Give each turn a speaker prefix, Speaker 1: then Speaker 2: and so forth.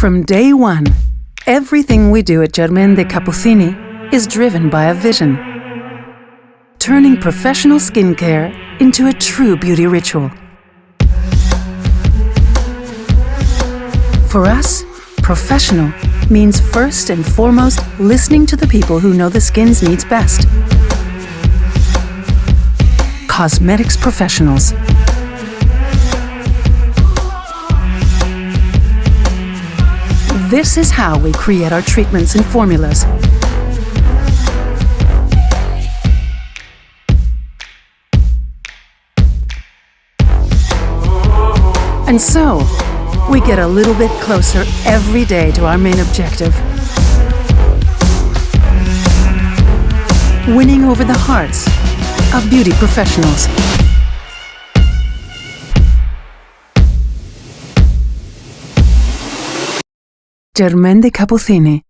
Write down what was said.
Speaker 1: From day one, everything we do at Germaine de Capuccini is driven by a vision. Turning professional skincare into a true beauty ritual. For us, professional means first and foremost listening to the people who know the skin's needs best. Cosmetics professionals. This is how we create our treatments and formulas. And so, we get a little bit closer every day to our main objective. Winning over the hearts of beauty professionals. Germaine de Capuccini.